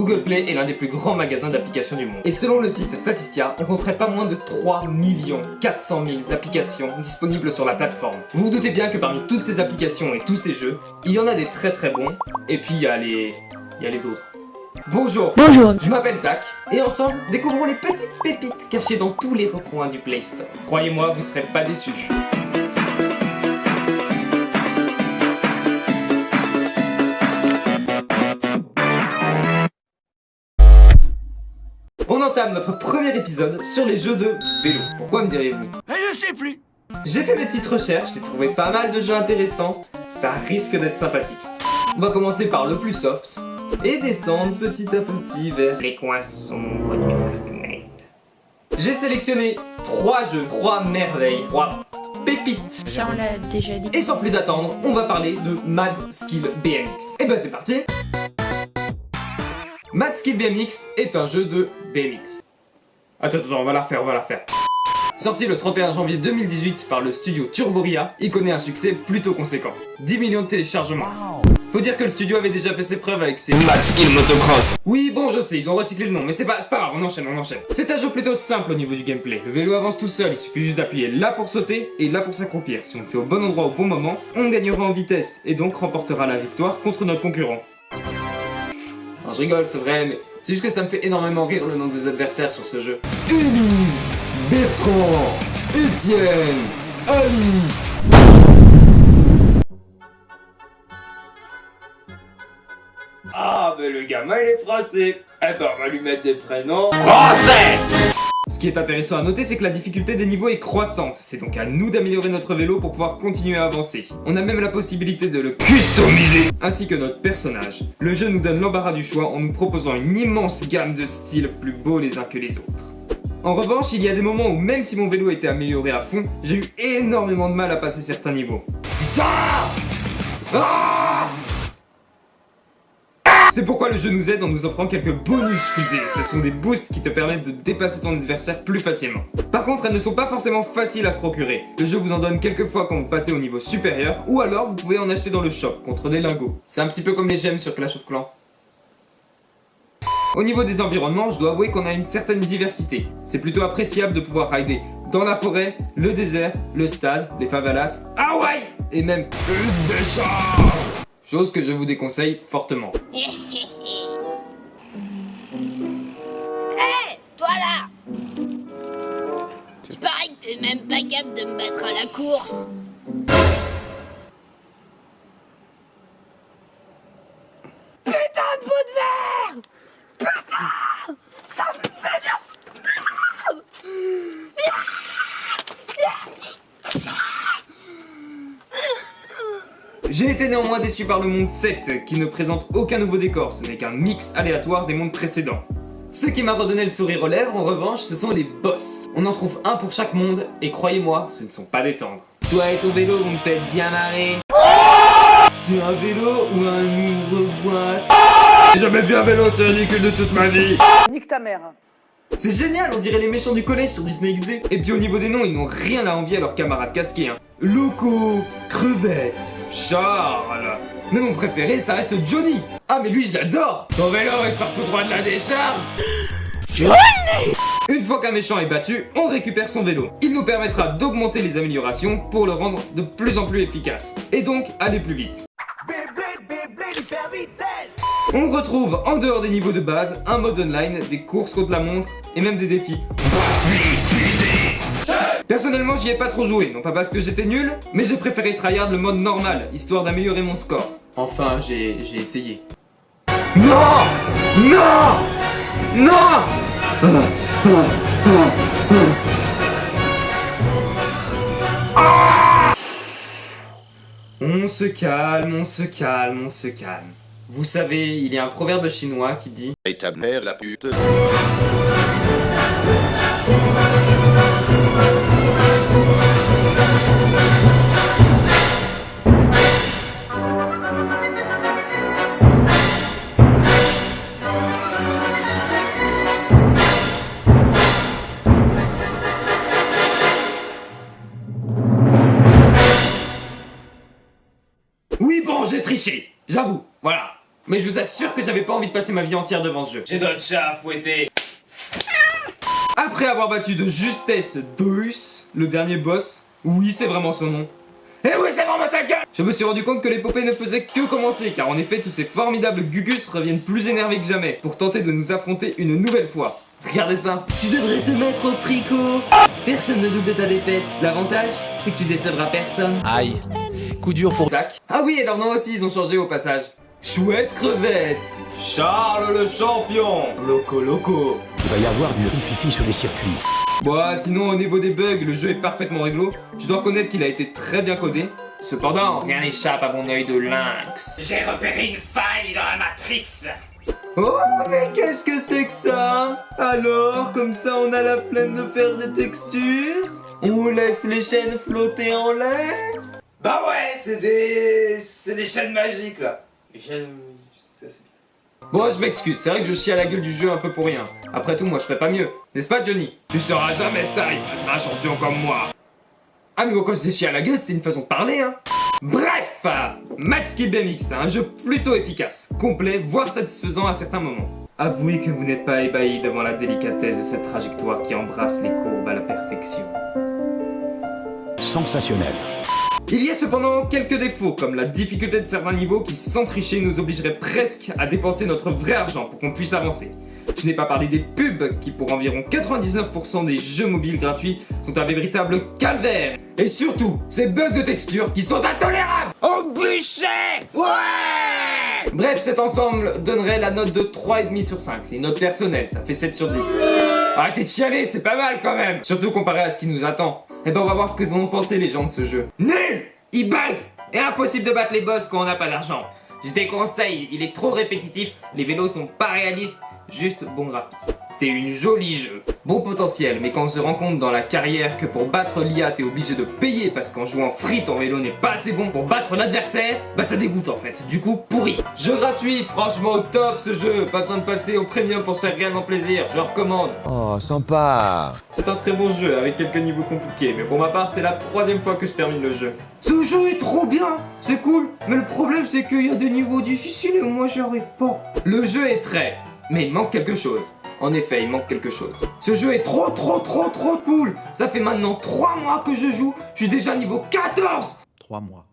Google Play est l'un des plus grands magasins d'applications du monde. Et selon le site Statistia, on compterait pas moins de 3 400 000 applications disponibles sur la plateforme. Vous vous doutez bien que parmi toutes ces applications et tous ces jeux, il y en a des très bons, et puis il y a les autres. Bonjour, je m'appelle Zach, et ensemble, découvrons les petites pépites cachées dans tous les recoins du Play Store. Croyez-moi, vous serez pas déçus. On entame notre premier épisode sur les jeux de vélo. Pourquoi me diriez-vous? Je sais plus. J'ai fait mes petites recherches, j'ai trouvé pas mal de jeux intéressants, ça risque d'être sympathique. On va commencer par le plus soft, et descendre petit à petit vers les coins sombres du Darknet. J'ai sélectionné 3 jeux, 3 merveilles, 3 pépites. Ça on l'a déjà dit. Et sans plus attendre, on va parler de Mad Skill BMX. Et ben c'est parti. Mad Skill BMX est un jeu de BMX. Attends, on va la refaire. Sorti le 31 janvier 2018 par le studio Turboria, il connaît un succès plutôt conséquent. 10 millions de téléchargements. Faut dire que le studio avait déjà fait ses preuves avec ses Mad Skill Motocross. Oui, bon, je sais, ils ont recyclé le nom, mais c'est pas grave, on enchaîne. C'est un jeu plutôt simple au niveau du gameplay. Le vélo avance tout seul, il suffit juste d'appuyer là pour sauter et là pour s'accroupir. Si on le fait au bon endroit au bon moment, on gagnera en vitesse et donc remportera la victoire contre notre concurrent. Non, je rigole, c'est vrai, mais c'est juste que ça me fait énormément rire le nom des adversaires sur ce jeu. Élise, Bertrand, Étienne, Alice. Ah, mais le gamin il est français. Eh ben, on va lui mettre des prénoms français. Ce qui est intéressant à noter, c'est que la difficulté des niveaux est croissante. C'est donc à nous d'améliorer notre vélo pour pouvoir continuer à avancer. On a même la possibilité de le customiser, ainsi que notre personnage. Le jeu nous donne l'embarras du choix en nous proposant une immense gamme de styles plus beaux les uns que les autres. En revanche, il y a des moments où même si mon vélo était amélioré à fond, j'ai eu énormément de mal à passer certains niveaux. Putain! Ah! C'est pourquoi le jeu nous aide en nous offrant quelques bonus fusées. Ce sont des boosts qui te permettent de dépasser ton adversaire plus facilement. Par contre, elles ne sont pas forcément faciles à se procurer. Le jeu vous en donne quelques fois quand vous passez au niveau supérieur, ou alors vous pouvez en acheter dans le shop contre des lingots. C'est un petit peu comme les gemmes sur Clash of Clans. Au niveau des environnements, je dois avouer qu'on a une certaine diversité. C'est plutôt appréciable de pouvoir rider dans la forêt, le désert, le stade, les favelas, Hawaï et même une décharge. Chose que je vous déconseille fortement. Hé, toi là! Je parie que t'es même pas capable de me battre à la course. Putain de bout de verre! Putain! Ça me fait J'ai été néanmoins déçu par le monde 7, qui ne présente aucun nouveau décor, ce n'est qu'un mix aléatoire des mondes précédents. Ce qui m'a redonné le sourire aux lèvres, en revanche, ce sont les boss. On en trouve un pour chaque monde, et croyez-moi, ce ne sont pas des tendres. Toi et ton vélo, vous me faites bien marrer. C'est un vélo ou un ouvre-boîte? J'ai jamais vu un vélo sur un véhicule de toute ma vie. Nique ta mère. C'est génial, on dirait les méchants du collège sur Disney XD. Et puis au niveau des noms, ils n'ont rien à envier à leurs camarades casqués, hein. Loco, Crevette, Charles. Mais mon préféré, ça reste Johnny. Ah mais lui, je l'adore. Ton vélo, il sort tout droit de la décharge. Une fois qu'un méchant est battu, on récupère son vélo. Il nous permettra d'augmenter les améliorations pour le rendre de plus en plus efficace. Et donc, aller plus vite. On retrouve, en dehors des niveaux de base, un mode online, des courses contre la montre et même des défis. Personnellement, j'y ai pas trop joué, non pas parce que j'étais nul, mais j'ai préféré tryhard le mode normal, histoire d'améliorer mon score. Enfin, j'ai essayé. Non! Non! Non! On se calme. Vous savez, il y a un proverbe chinois qui dit Et ta mère la pute. oui bon, j'ai triché, j'avoue, voilà. Mais je vous assure que j'avais pas envie de passer ma vie entière devant ce jeu. J'ai d'autres chats à fouetter. Après avoir battu de justesse Deus, le dernier boss, oui c'est vraiment son nom. Et oui c'est vraiment sa gueule. Je me suis rendu compte que l'épopée ne faisait que commencer, car en effet tous ces formidables Gugus reviennent plus énervés que jamais, pour tenter de nous affronter une nouvelle fois. Regardez ça. Tu devrais te mettre au tricot. Personne ne doute de ta défaite. L'avantage, c'est que tu décevras personne. Aïe, coup dur pour... Tac. Ah oui, et leur nom aussi, ils ont changé au passage. Chouette crevette. Charles le champion. Loco loco. Il va y avoir du rififi sur les circuits. Bon, sinon au niveau des bugs, le jeu est parfaitement réglo. Je dois reconnaître qu'il a été très bien codé. Cependant, rien n'échappe à mon œil de lynx. J'ai repéré une faille dans la matrice. Oh, mais qu'est-ce que c'est que ça? Alors, comme ça, on a la flemme de faire des textures? On laisse les chaînes flotter en l'air? Bah ouais, c'est des chaînes magiques, là. Les chaînes... Bon, je m'excuse, c'est vrai que je chie à la gueule du jeu un peu pour rien. Après tout, moi, je ferais pas mieux. N'est-ce pas, Johnny? Tu seras jamais taille face à un champion comme moi. Ah, mais bon, quand je disais chier à la gueule, c'était une façon de parler, hein. Bref, Mad Skip BMX, un jeu plutôt efficace, complet, voire satisfaisant à certains moments. Avouez que vous n'êtes pas ébahi devant la délicatesse de cette trajectoire qui embrasse les courbes à la perfection. Sensationnel. Il y a cependant quelques défauts, comme la difficulté de certains niveaux qui, sans tricher, nous obligeraient presque à dépenser notre vrai argent pour qu'on puisse avancer. Je n'ai pas parlé des pubs qui, pour environ 99% des jeux mobiles gratuits, sont un véritable calvaire. Et surtout, ces bugs de texture qui sont intolérables. Au bûcher. Ouais. Bref, cet ensemble donnerait la note de 3,5 sur 5. C'est une note personnelle, ça fait 7 sur 10. Arrêtez de chialer, c'est pas mal quand même. Surtout comparé à ce qui nous attend. Et ben on va voir ce que ont pensé les gens de ce jeu. Nul. Il bug. Et impossible de battre les boss quand on n'a pas d'argent. Je déconseille, il est trop répétitif, les vélos sont pas réalistes. Juste bon graphisme. C'est une jolie jeu. Bon potentiel, mais quand on se rend compte dans la carrière que pour battre l'IA t'es obligé de payer parce qu'en jouant free ton vélo n'est pas assez bon pour battre l'adversaire, bah ça dégoûte en fait. Du coup, pourri. Jeu gratuit, franchement au top ce jeu. Pas besoin de passer au premium pour se faire réellement plaisir. Je recommande. Oh, sympa. C'est un très bon jeu avec quelques niveaux compliqués, mais pour ma part c'est la 3e fois que je termine le jeu. Ce jeu est trop bien, c'est cool, mais le problème c'est qu'il y a des niveaux difficiles et moi j'y arrive pas. Le jeu est très... mais il manque quelque chose. En effet, il manque quelque chose. Ce jeu est trop cool. Ça fait maintenant 3 mois que je joue. Je suis déjà niveau 14. 3 mois.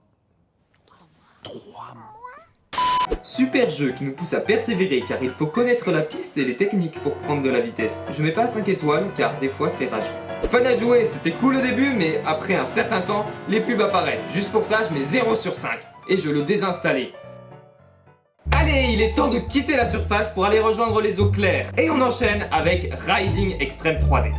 3 mois. Super jeu qui nous pousse à persévérer car il faut connaître la piste et les techniques pour prendre de la vitesse. Je mets pas 5 étoiles car des fois c'est rageant. Fun à jouer, c'était cool au début mais après un certain temps, les pubs apparaissent. Juste pour ça, je mets 0 sur 5 et je le désinstalle. Allez, il est temps de quitter la surface pour aller rejoindre les eaux claires. Et on enchaîne avec Riding Extreme 3D.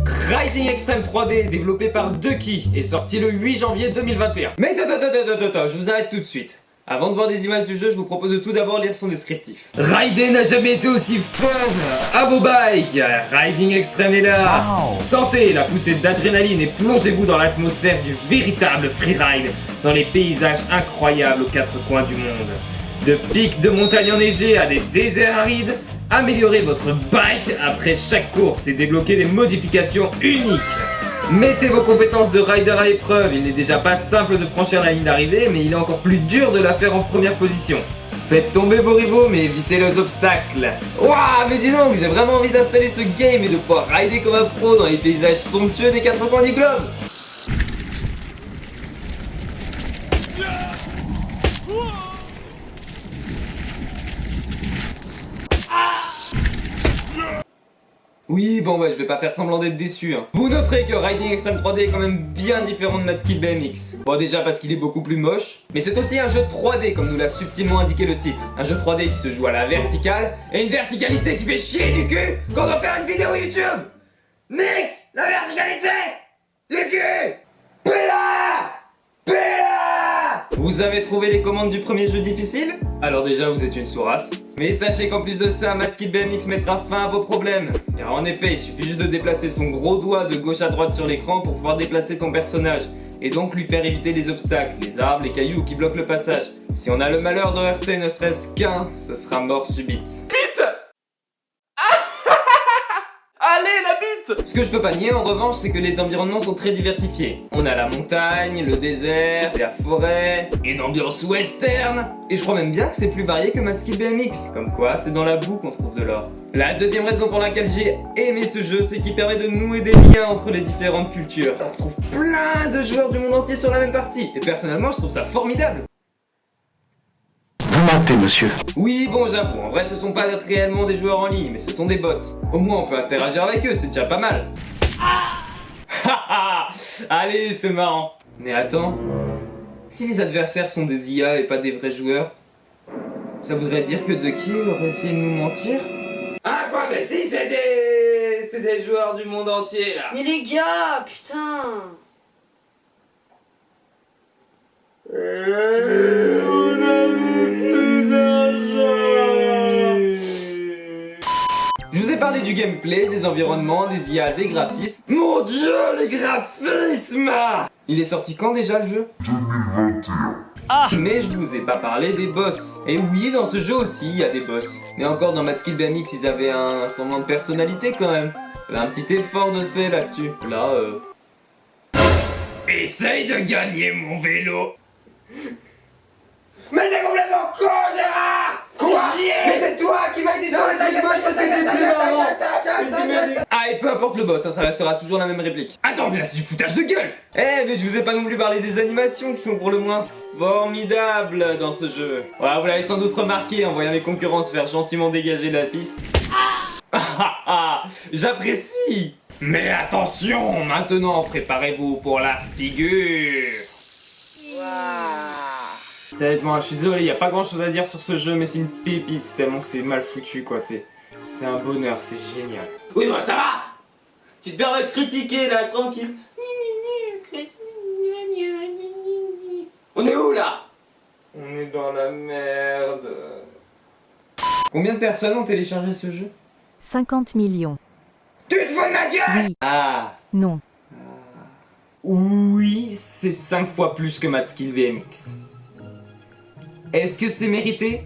Riding Extreme 3D, développé par Ducky, est sorti le 8 janvier 2021. Mais attends, je vous arrête tout de suite. Avant de voir des images du jeu, je vous propose de tout d'abord lire son descriptif. Rider n'a jamais été aussi fun. À vos bikes, Riding Extreme est là. Wow. Sentez la poussée d'adrénaline et plongez-vous dans l'atmosphère du véritable freeride, dans les paysages incroyables aux 4 coins du monde. De pics de montagnes enneigées à des déserts arides, améliorez votre bike après chaque course et débloquez des modifications uniques. Mettez vos compétences de rider à l'épreuve, il n'est déjà pas simple de franchir la ligne d'arrivée, mais il est encore plus dur de la faire en première position. Faites tomber vos rivaux, mais évitez les obstacles. Waouh, mais dis donc, j'ai vraiment envie d'installer ce game et de pouvoir rider comme un pro dans les paysages somptueux des 4 coins du globe. Oui, bon ouais, je vais pas faire semblant d'être déçu. Hein. Vous noterez que Riding Extreme 3D est quand même bien différent de Mad Skip BMX. Bon déjà parce qu'il est beaucoup plus moche, mais c'est aussi un jeu 3D comme nous l'a subtilement indiqué le titre. Un jeu 3D qui se joue à la verticale, et une verticalité qui fait chier du cul quand on doit faire une vidéo YouTube. Nick, la verticalité du cul. Péla. Vous avez trouvé les commandes du premier jeu difficile? Alors déjà vous êtes une sourasse. Mais sachez qu'en plus de ça, Mad Skip BMX mettra fin à vos problèmes. Car en effet, il suffit juste de déplacer son gros doigt de gauche à droite sur l'écran pour pouvoir déplacer ton personnage. Et donc lui faire éviter les obstacles, les arbres, les cailloux qui bloquent le passage. Si on a le malheur de heurter ne serait-ce qu'un, ce sera mort subite. Bite. Allez la bite. vite! Ce que je peux pas nier en revanche, c'est que les environnements sont très diversifiés. On a la montagne, le désert, la forêt, une ambiance western. Et je crois même bien que c'est plus varié que Mad Skip BMX. Comme quoi, c'est dans la boue qu'on trouve de l'or. La deuxième raison pour laquelle j'ai aimé ce jeu, c'est qu'il permet de nouer des liens entre les différentes cultures. On retrouve plein de joueurs du monde entier sur la même partie. Et personnellement, je trouve ça formidable. Vous mentez, monsieur. Oui, bon, j'avoue, en vrai, ce sont pas réellement des joueurs en ligne, mais ce sont des bots. Au moins, on peut interagir avec eux, c'est déjà pas mal. Haha. Allez, c'est marrant. Mais attends, si les adversaires sont des IA et pas des vrais joueurs, ça voudrait dire que Ducky aurait essayé de nous mentir? Ah quoi, mais si, c'est des joueurs du monde entier, là. Mais les gars, putain. Je vous ai parlé du gameplay, des environnements, des IA, des graphismes. Mon dieu, les graphismes! Il est sorti quand déjà le jeu? 2021. Ah! Mais je vous ai pas parlé des boss. Et oui, dans ce jeu aussi, il y a des boss. Mais encore dans Mad Skip BMX, ils avaient un semblant de personnalité quand même. Il y avait un petit effort de fait là-dessus. Là, Essaye de gagner mon vélo. Mais t'es complètement con, Gérard! Quoi? Mais c'est toi qui m'as dit de Ah, et peu importe le boss, hein, ça restera toujours la même réplique. Attends, mais là c'est du foutage de gueule! Eh, mais je vous ai pas non plus parlé des animations qui sont pour le moins formidables dans ce jeu. Voilà, vous l'avez sans doute remarqué en voyant les concurrents se faire gentiment dégager de la piste. J'apprécie! Mais attention, maintenant préparez-vous pour la figure. Sérieusement, je suis désolé, y a pas grand chose à dire sur ce jeu, mais c'est une pépite tellement que c'est mal foutu quoi, c'est un bonheur, c'est génial. Oui bah ça va! Tu te permets de critiquer là, tranquille. On est où là? On est dans la merde. Combien de personnes ont téléchargé ce jeu? 50 millions. Tu te fous de ma gueule? Oui. Ah! Non. Oui, c'est 5 fois plus que Mad Skip BMX. Est-ce que c'est mérité?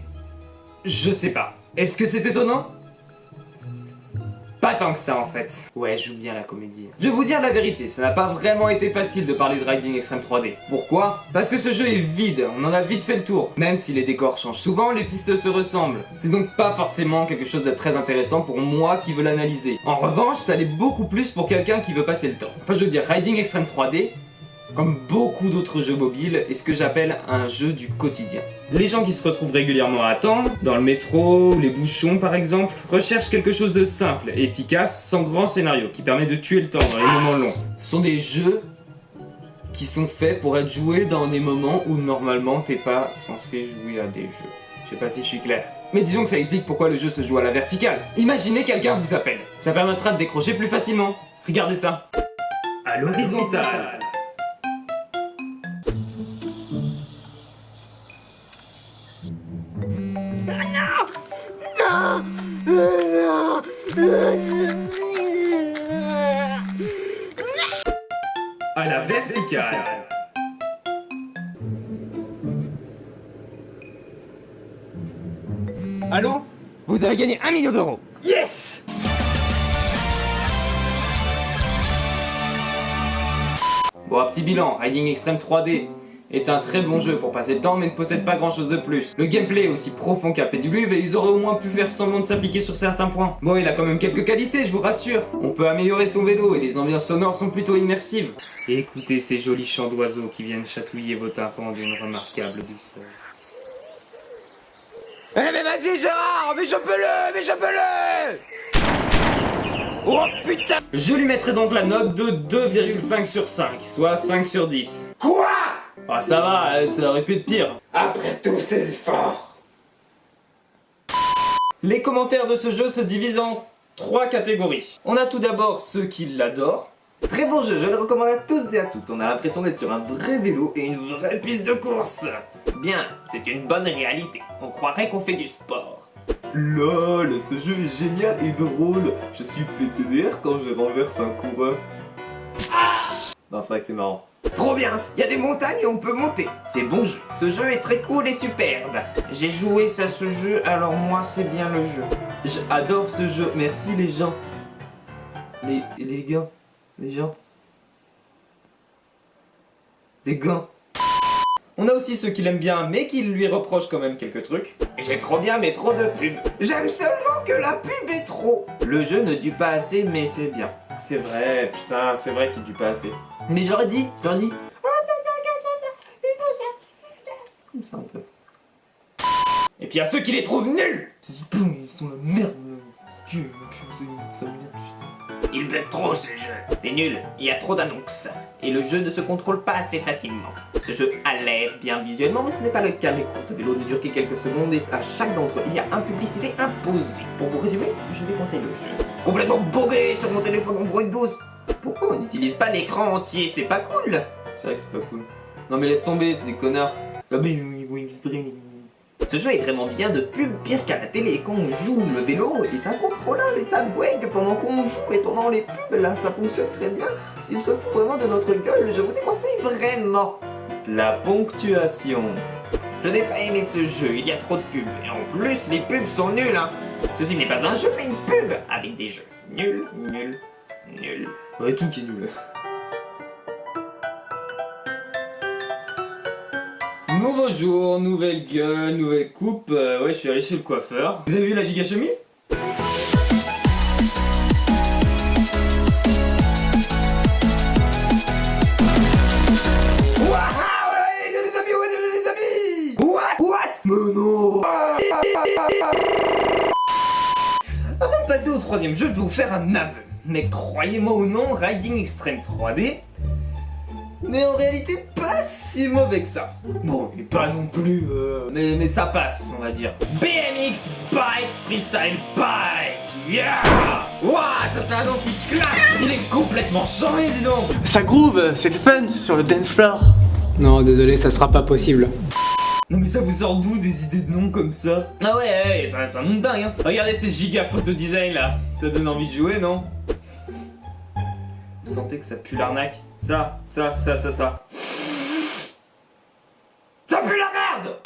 Je sais pas. Est-ce que c'est étonnant? Pas tant que ça en fait. Ouais, je joue bien la comédie. Je vais vous dire la vérité, ça n'a pas vraiment été facile de parler de Riding Extreme 3D. Pourquoi? Parce que ce jeu est vide, on en a vite fait le tour. Même si les décors changent souvent, les pistes se ressemblent. C'est donc pas forcément quelque chose de très intéressant pour moi qui veux l'analyser. En revanche, ça l'est beaucoup plus pour quelqu'un qui veut passer le temps. Enfin, je veux dire, Riding Extreme 3D, comme beaucoup d'autres jeux mobiles, est ce que j'appelle un jeu du quotidien. Les gens qui se retrouvent régulièrement à attendre, dans le métro, les bouchons par exemple, recherchent quelque chose de simple et efficace, sans grand scénario, qui permet de tuer le temps dans les moments longs. Ce sont des jeux qui sont faits pour être joués dans des moments où normalement t'es pas censé jouer à des jeux. Je sais pas si je suis clair. Mais disons que ça explique pourquoi le jeu se joue à la verticale. Imaginez quelqu'un vous appelle. Ça permettra de décrocher plus facilement. Regardez ça. À l'horizontale. À la verticale. Allô? Vous avez gagné 1 million d'euros. Yes! Bon, un petit bilan, Riding Extreme 3D est un très bon jeu pour passer le temps mais ne possède pas grand chose de plus. Le gameplay est aussi profond qu'un pédiluve et ils auraient au moins pu faire semblant de s'appliquer sur certains points. Bon, il a quand même quelques qualités, je vous rassure. On peut améliorer son vélo et les ambiances sonores sont plutôt immersives. Et écoutez ces jolis chants d'oiseaux qui viennent chatouiller vos tympans d'une remarquable douceur. Eh mais vas-y Gérard, mais je peux le Oh putain! Je lui mettrai donc la note de 2,5 sur 5, soit 5 sur 10. Quoi? Ah ça va, ça aurait pu être pire. Après tous ces efforts. Les commentaires de ce jeu se divisent en 3 catégories. On a tout d'abord ceux qui l'adorent. Très bon jeu, je le recommande à tous et à toutes. On a l'impression d'être sur un vrai vélo et une vraie piste de course. Bien, c'est une bonne réalité. On croirait qu'on fait du sport. LOL, ce jeu est génial et drôle. Je suis PTDR quand je renverse un coureur. Non, c'est vrai que c'est marrant. Trop bien, il y a des montagnes et on peut monter. C'est bon jeu. Ce jeu est très cool et superbe. J'ai joué à ce jeu, alors moi c'est bien le jeu. J'adore ce jeu, merci les gens. Les gars. Les gens. Les gars. On a aussi ceux qui l'aiment bien, mais qui lui reprochent quand même quelques trucs. J'ai trop bien, mais trop de pubs. J'aime seulement que la pub est trop. Le jeu ne dure pas assez, mais c'est bien. C'est vrai, putain, c'est vrai qu'il dure pas assez. Mais j'aurais dit. Comme ça un peu. Et puis il y a ceux qui les trouvent nuls. Ils sont la merde. Ça me vient. Il bug trop ce jeu. C'est nul, il y a trop d'annonces. Et le jeu ne se contrôle pas assez facilement. Ce jeu a l'air bien visuellement, mais ce n'est pas le cas. Les courtes vélos ne durent que quelques secondes et à chaque d'entre eux, il y a une publicité imposée. Pour vous résumer, je déconseille le jeu. Complètement bugué sur mon téléphone Android 12. Pourquoi on n'utilise pas l'écran entier? C'est pas cool. C'est vrai que c'est pas cool. Non mais laisse tomber, c'est des connards. Ce jeu est vraiment bien de pub, pire qu'à la télé. Quand on joue, le vélo est incontrôlable et ça bug pendant qu'on joue et pendant les pubs. Là, ça fonctionne très bien. S'il se fout vraiment de notre gueule, je vous déconseille vraiment. La ponctuation. Je n'ai pas aimé ce jeu, il y a trop de pubs. Et en plus, les pubs sont nuls, hein. Ceci n'est pas un jeu, mais une pub avec des jeux. Nul, nul, nul. Ouais, tout qui est nul. Nouveau jour, nouvelle gueule, nouvelle coupe. Ouais, je suis allé chez le coiffeur. Vous avez vu la giga chemise? Mais non. Avant de passer au troisième jeu, je vais vous faire un aveu. Mais croyez-moi ou non, Riding Extreme 3D n'est en réalité pas si mauvais que ça. Bon, et pas non plus, mais ça passe, on va dire. BMX Bike Freestyle Bike. Yeah. Ouah, ça c'est un nom qui claque. Il est complètement changé, dis donc. Ça groove, c'est le fun sur le dance floor. Non, désolé, ça sera pas possible. Non mais ça vous sort d'où des idées de noms comme ça? Ah ouais, c'est un nom de dingue hein. Regardez ces giga photo design là. Ça donne envie de jouer, non? Vous sentez que ça pue l'arnaque? Ça. Ça pue la merde!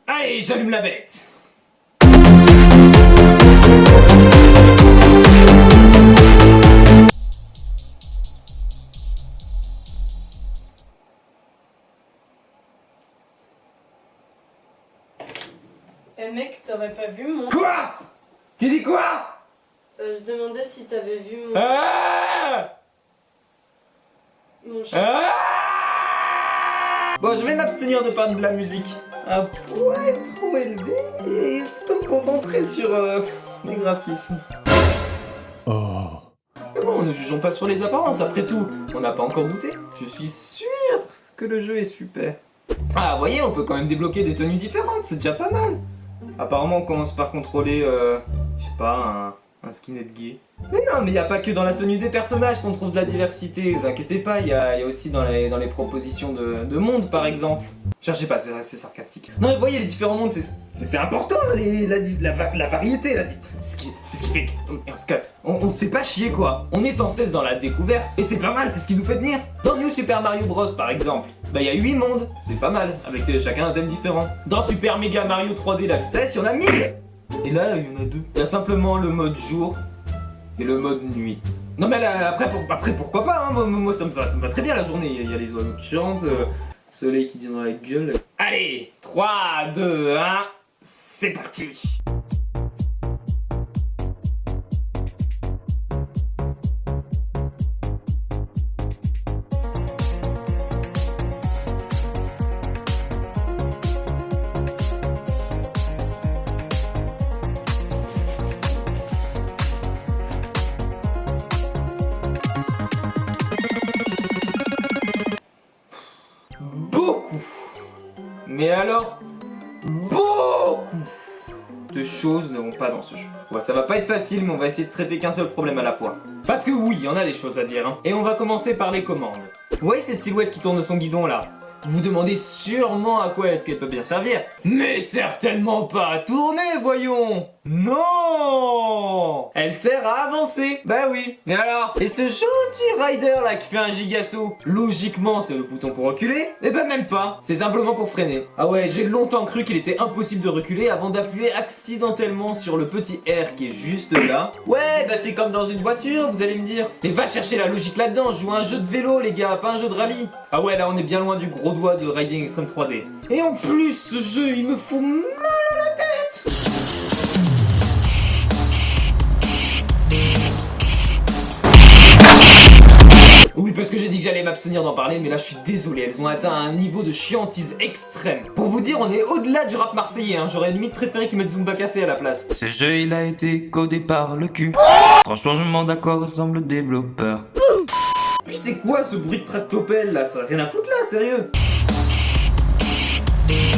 Allez, j'allume la bête. Eh mec, t'aurais pas vu mon... Quoi? Tu dis quoi? Je demandais si t'avais vu mon... Ah! mon chat. Ah! Bon, je vais m'abstenir de parler de la musique. Un poil trop élevé et tout concentré sur les graphismes. Mais bon, ne jugeons pas sur les apparences, après tout. On n'a pas encore goûté. Je suis sûr que le jeu est super. Ah, vous voyez, on peut quand même débloquer des tenues différentes, c'est déjà pas mal. Apparemment, on commence par contrôler, je sais pas, un skinhead gay. Mais non, mais y a pas que dans la tenue des personnages qu'on trouve de la diversité, vous inquiétez pas, y a aussi dans les propositions de monde, par exemple. Cherchez pas, c'est sarcastique. Non, mais vous voyez, les différents mondes, c'est important, la variété, c'est ce qui fait que, en tout cas, on se fait pas chier, quoi. On est sans cesse dans la découverte, et c'est pas mal, c'est ce qui nous fait tenir. Dans New Super Mario Bros, par exemple, bah y a 8 mondes, c'est pas mal, avec chacun un thème différent. Dans Super Mega Mario 3D La Vitesse, y en a 1000. Et là, il y en a 2. Il y a simplement le mode jour et le mode nuit. Non mais là, après pourquoi pas, hein, moi ça me va très bien la journée, il y a les oiseaux qui chantent, soleil qui vient dans la gueule. Allez, 3, 2, 1, c'est parti. Mais alors, beaucoup de choses ne vont pas dans ce jeu. Ouais, ça va pas être facile, mais on va essayer de traiter qu'un seul problème à la fois. Parce que oui, il y en a des choses à dire, hein. Et on va commencer par les commandes. Vous voyez cette silhouette qui tourne son guidon là? Vous vous demandez sûrement à quoi est-ce qu'elle peut bien servir. Mais certainement pas à tourner, voyons. Non! Elle sert à avancer. Bah oui. Et alors? Et ce gentil rider là qui fait un gigasaut, logiquement c'est le bouton pour reculer? Eh ben même pas. C'est simplement pour freiner. Ah ouais, j'ai longtemps cru qu'il était impossible de reculer avant d'appuyer accidentellement sur le petit R qui est juste là. Ouais, bah c'est comme dans une voiture, vous allez me dire. Mais va chercher la logique là-dedans, je joue à un jeu de vélo les gars, pas un jeu de rallye. Ah ouais, là on est bien loin du gros doigt de Riding Extreme 3D. Et en plus, ce jeu, il me fout mal à la tête. Oui, parce que j'ai dit que j'allais m'abstenir d'en parler, mais là je suis désolé, elles ont atteint un niveau de chiantise extrême. Pour vous dire, on est au-delà du rap marseillais, hein. J'aurais limite préféré qu'ils mettent Zumba Café à la place. Ce jeu il a été codé par le cul. Franchement je m'en d'accord ressemble le développeur. Puis c'est quoi ce bruit de tractopelle là? Ça a rien à foutre là, sérieux?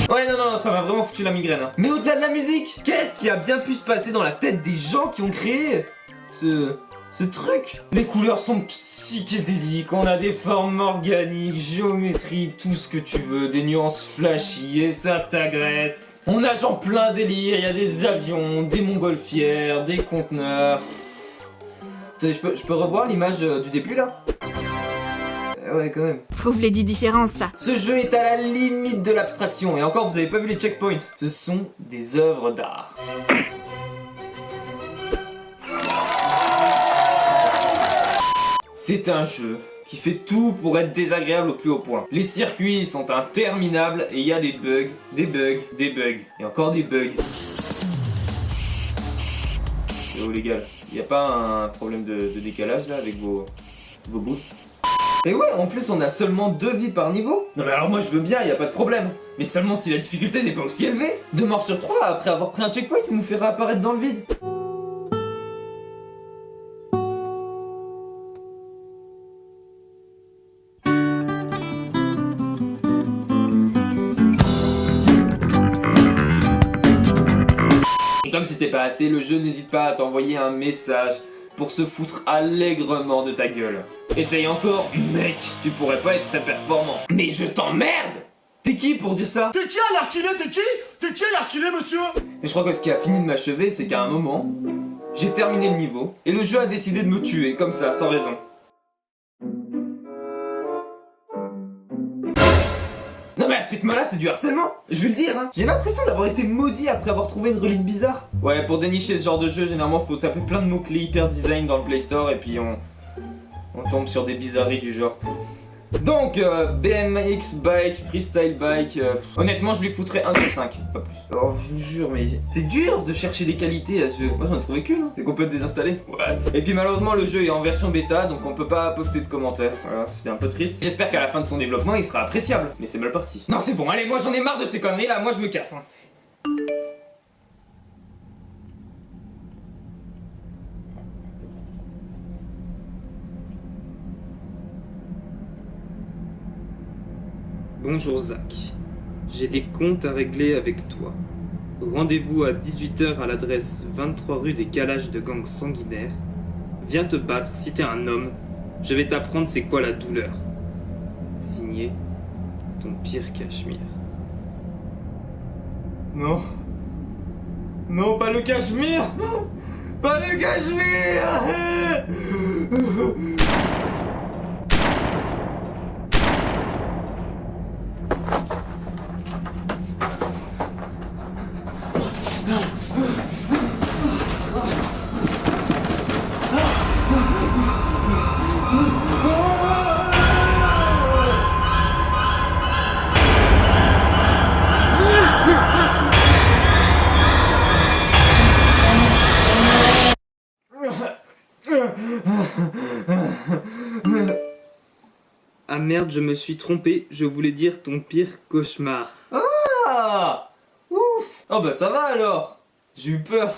Ouais non, ça m'a vraiment foutu la migraine hein. Mais au-delà de la musique, qu'est-ce qui a bien pu se passer dans la tête des gens qui ont créé ce truc? Les couleurs sont psychédéliques, on a des formes organiques, géométrie, tout ce que tu veux, des nuances flashy et ça t'agresse. On nage en plein délire, il y a des avions, des montgolfières, des conteneurs. Je peux revoir l'image du début là? Ouais quand même. Trouve les 10 différences, ça. Ce jeu est à la limite de l'abstraction et encore vous avez pas vu les checkpoints. Ce sont des œuvres d'art. C'est un jeu qui fait tout pour être désagréable au plus haut point. Les circuits sont interminables et il y a des bugs, des bugs, des bugs et encore des bugs. Oh les gars, y a pas un problème de décalage là avec vos bouts? Et ouais, en plus on a seulement 2 vies par niveau. Non mais alors moi je veux bien, y a pas de problème. Mais seulement si la difficulté n'est pas aussi élevée. 2 morts sur 3 après avoir pris un checkpoint, il nous fait réapparaître dans le vide. Et comme si c'était pas assez, le jeu n'hésite pas à t'envoyer un message pour se foutre allègrement de ta gueule. Essaye encore, mec, tu pourrais pas être très performant. Mais je t'emmerde! T'es qui pour dire ça? T'es qui à l'artillerie? T'es qui à l'artillerie, monsieur? Et je crois que ce qui a fini de m'achever, c'est qu'à un moment, j'ai terminé le niveau, et le jeu a décidé de me tuer, comme ça, sans raison. Non mais à ce rythme-là, c'est du harcèlement. Je vais le dire, hein. J'ai l'impression d'avoir été maudit après avoir trouvé une relique bizarre. Ouais, pour dénicher ce genre de jeu, généralement, faut taper plein de mots-clés hyper design dans le Play Store, et puis on tombe sur des bizarreries du genre. Donc, BMX bike, freestyle bike, honnêtement, je lui foutrais 1 sur 5, pas plus. Oh, je vous jure, mais c'est dur de chercher des qualités à ce jeu. Moi, j'en ai trouvé qu'une, hein. C'est qu'on peut le désinstaller. What? Et puis, malheureusement, le jeu est en version bêta, donc on peut pas poster de commentaires. Voilà, c'était un peu triste. J'espère qu'à la fin de son développement, il sera appréciable. Mais c'est mal parti. Non, c'est bon, allez, moi, j'en ai marre de ces conneries, là, moi, je me casse, hein. Bonjour Zach, j'ai des comptes à régler avec toi. Rendez-vous à 18 h à l'adresse 23 rue des Calages de Gang Sanguinaire. Viens te battre si t'es un homme, je vais t'apprendre c'est quoi la douleur. Signé, ton pire Cachemire. Non. Non, pas le Cachemire. Pas le Cachemire. Ah merde, je me suis trompé, je voulais dire ton pire cauchemar. Ah! Ouf! Oh bah ça va alors! J'ai eu peur.